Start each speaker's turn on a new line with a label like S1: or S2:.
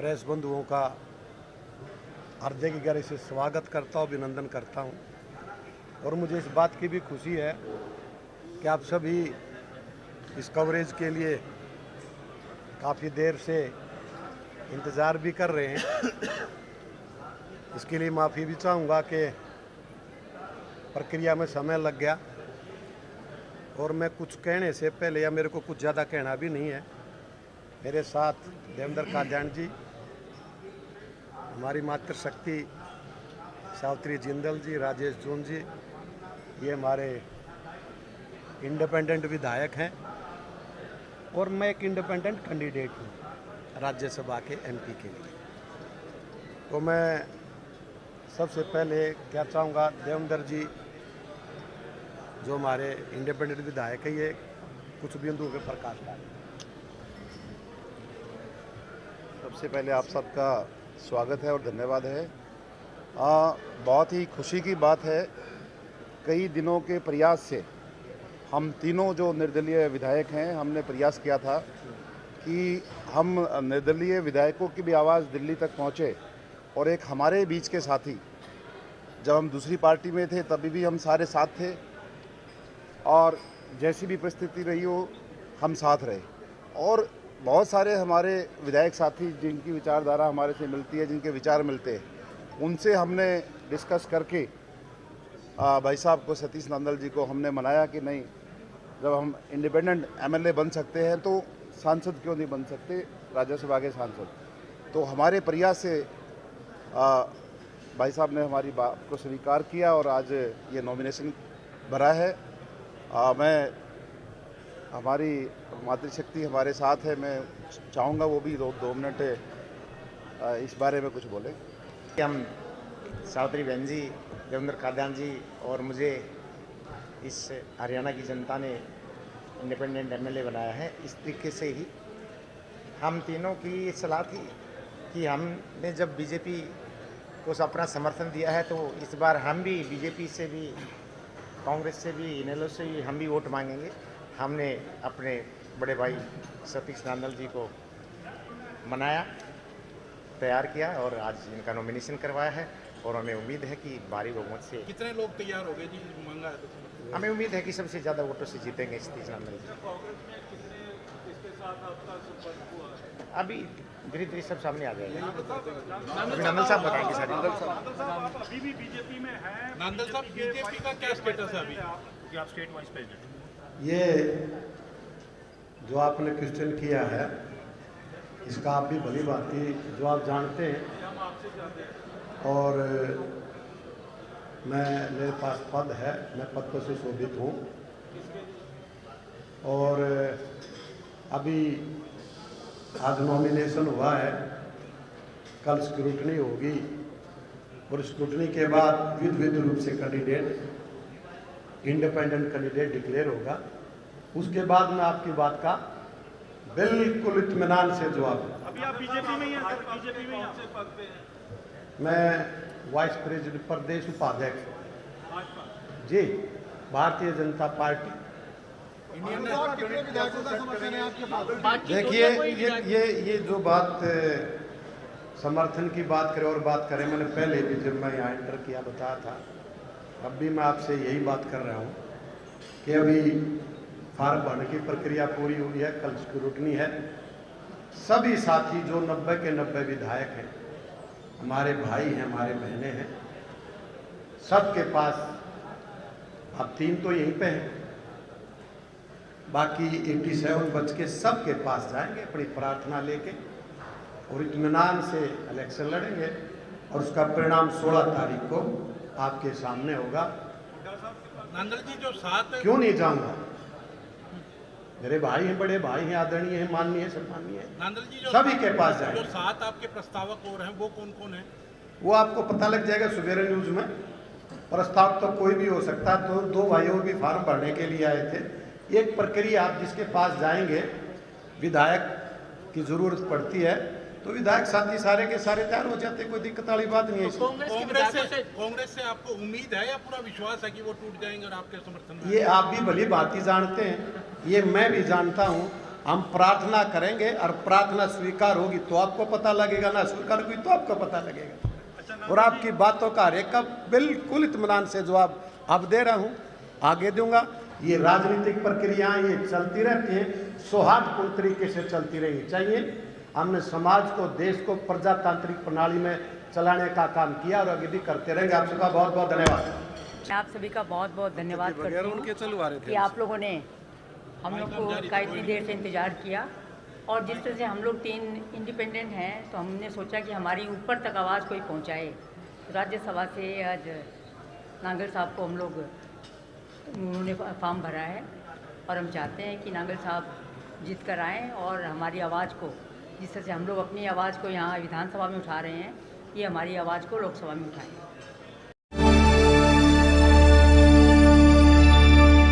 S1: Press बंधुओं का हृदय की गहराई से स्वागत करता हूँ, अभिनंदन करता हूँ। और मुझे इस बात की भी खुशी है कि आप सभी इस कवरेज के लिए काफ़ी देर से इंतज़ार भी कर रहे हैं। इसके लिए माफ़ी भी चाहूँगा कि प्रक्रिया में समय लग गया और मैं कुछ कहने से पहले, या मेरे को कुछ ज़्यादा कहना भी नहीं है, मेरे साथ देवेंद्र कादियानी जी, हमारी मातृशक्ति सावित्री जिंदल जी, राजेश जून जी, ये हमारे इंडिपेंडेंट विधायक हैं और मैं एक इंडिपेंडेंट कैंडिडेट हूँ राज्यसभा के एमपी के लिए। तो मैं सबसे पहले क्या चाहूँगा, देवेंद्र जी जो हमारे इंडिपेंडेंट विधायक है, ये कुछ बिंदुओं पे प्रकाश डालें।
S2: सबसे पहले आप सबका स्वागत है और धन्यवाद है। बहुत ही खुशी की बात है, कई दिनों के प्रयास से हम तीनों जो निर्दलीय विधायक हैं, हमने प्रयास किया था कि हम निर्दलीय विधायकों की भी आवाज़ दिल्ली तक पहुँचे। और एक हमारे बीच के साथी, जब हम दूसरी पार्टी में थे तभी भी हम सारे साथ थे और जैसी भी परिस्थिति रही हो हम साथ रहे। और बहुत सारे हमारे विधायक साथी जिनकी विचारधारा हमारे से मिलती है, जिनके विचार मिलते हैं, उनसे हमने डिस्कस करके भाई साहब को, सतीश नंदल जी को हमने मनाया कि नहीं, जब हम इंडिपेंडेंट एमएलए बन सकते हैं तो सांसद क्यों नहीं बन सकते, राज्यसभा के सांसद। तो हमारे प्रयास से भाई साहब ने हमारी बात को स्वीकार किया और आज ये नॉमिनेशन भरा है। मैं, हमारी मातृशक्ति हमारे साथ है, मैं चाहूँगा वो भी दो मिनट इस बारे में कुछ बोले।
S3: हम सावित्री बहन जी, देवेंद्र कादियानी जी और मुझे इस हरियाणा की जनता ने इंडिपेंडेंट एमएलए बनाया है। इस तरीके से ही हम तीनों की सलाह थी कि हमने जब बीजेपी को अपना समर्थन दिया है तो इस बार हम भी बीजेपी से भी, कांग्रेस से भी, इनेलो से भी हम भी वोट मांगेंगे। हमने अपने बड़े भाई सतीश नंदल जी को मनाया, तैयार किया और आज इनका नॉमिनेशन करवाया है। और हमें उम्मीद है कि भारी बहुमत से।
S4: कितने लोग तैयार हो गए जी मांगा है तो?
S3: हमें उम्मीद है कि सबसे ज़्यादा वोटों से जीतेंगे सतीश नंदल जी। अभी धीरे धीरे सब सामने आ जाएगा। नंदल साहब बताएंगे सर।
S4: अभी भी बीजेपी में है। नंदल साहब, बीजेपी का क्या स्टेटस है अभी? आप स्टेट वाइस प्रेसिडेंट।
S1: ये जो आपने क्वेश्चन किया है, इसका आप भी भली भांति जो आप जानते हैं, और मेरे पास पद है, मैं पद पर सुशोभित हूँ। और अभी आज नॉमिनेशन हुआ है, कल स्क्रूटनी होगी और स्क्रूटनी के बाद विविध रूप से कैंडिडेट, इंडिपेंडेंट कैंडिडेट डिक्लेयर होगा। उसके बाद मैं आपकी बात का बिल्कुल इत्मीनान से जवाब दूँ।
S4: अभी आप बीजेपी में ही हैं सर? बीजेपी में आपसे पद पे हैं?
S1: मैं वाइस प्रेसिडेंट, प्रदेश उपाध्यक्ष जी, भारतीय जनता पार्टी। देखिए, ये जो बात समर्थन की बात करें और बात करें, मैंने पहले भी जब मैं यहाँ एंटर किया बताया था, अब भी मैं आपसे यही बात कर रहा हूँ कि अभी फार्म भरने की प्रक्रिया पूरी हुई है, कल स्क्रूटनी है। सभी साथी जो 90 के 90 विधायक हैं, हमारे भाई हैं, हमारे बहनें हैं, सबके पास, अब 3 तो यहीं पे हैं, बाकी 87 बच के सबके पास जाएंगे अपनी प्रार्थना लेके और इत्मीनान से इलेक्शन लड़ेंगे और उसका परिणाम 16 तारीख को आपके सामने होगा।
S4: नंदल जी जो साथ,
S1: क्यों नहीं जाऊंगा, मेरे भाई हैं, बड़े भाई हैं, आदरणीय हैं, माननीय है, सम्मानीय है,
S4: नंदल जी जो
S1: सभी के पास जाएंगे।
S4: जो साथ आपके प्रस्तावक हो रहे हैं वो कौन कौन है?
S1: वो आपको पता लग जाएगा सवेरे न्यूज में। प्रस्ताव तो कोई भी हो सकता है। तो 2 भाइयों भी फार्म भरने के लिए आए थे। एक प्रक्रिया, आप जिसके पास जाएंगे, विधायक की जरूरत पड़ती है तो विधायक साथी सारे के सारे तैयार हो जाते, कोई दिक्कत वाली बात नहीं है।
S4: तो कांग्रेस से आपको उम्मीद है या पूरा विश्वास है कि वो टूट जाएंगे और आपके समर्थन में?
S1: ये आप भी भली भांति जानते हैं, ये मैं भी जानता हूँ हम प्रार्थना करेंगे और प्रार्थना स्वीकार होगी तो आपको पता लगेगा, ना स्वीकार हुई तो आपको पता लगेगा। और आपकी बातों का हर एक का बिल्कुल इत्मीनान से जवाब अब दे रहा हूँ, आगे दूंगा। ये राजनीतिक प्रक्रियाएं ये चलती रहती हैं, सौहार्दपूर्ण तरीके से चलती रहनी चाहिए। हमने समाज को, देश को प्रजातांत्रिक प्रणाली में चलाने का काम किया और आगे भी करते रहेंगे। आप सबका बहुत बहुत धन्यवाद।
S5: मैं आप सभी का बहुत बहुत धन्यवाद करती हूँ कि आप लोगों ने हम लोग को का इतनी देर से इंतज़ार किया। और जिस तरह से हम लोग 3 इंडिपेंडेंट हैं तो हमने सोचा कि हमारी ऊपर तक आवाज़ कोई पहुँचाए। राज्यसभा से आज नांगल साहब को हम लोग उन्होंने फॉर्म भरा है और हम चाहते हैं कि नांगल साहब जीत कर आएँ और हमारी आवाज़ को, जिस तरह से हम लोग अपनी आवाज़ को यहाँ विधानसभा में उठा रहे हैं, ये हमारी आवाज़ को लोकसभा में उठाएँ।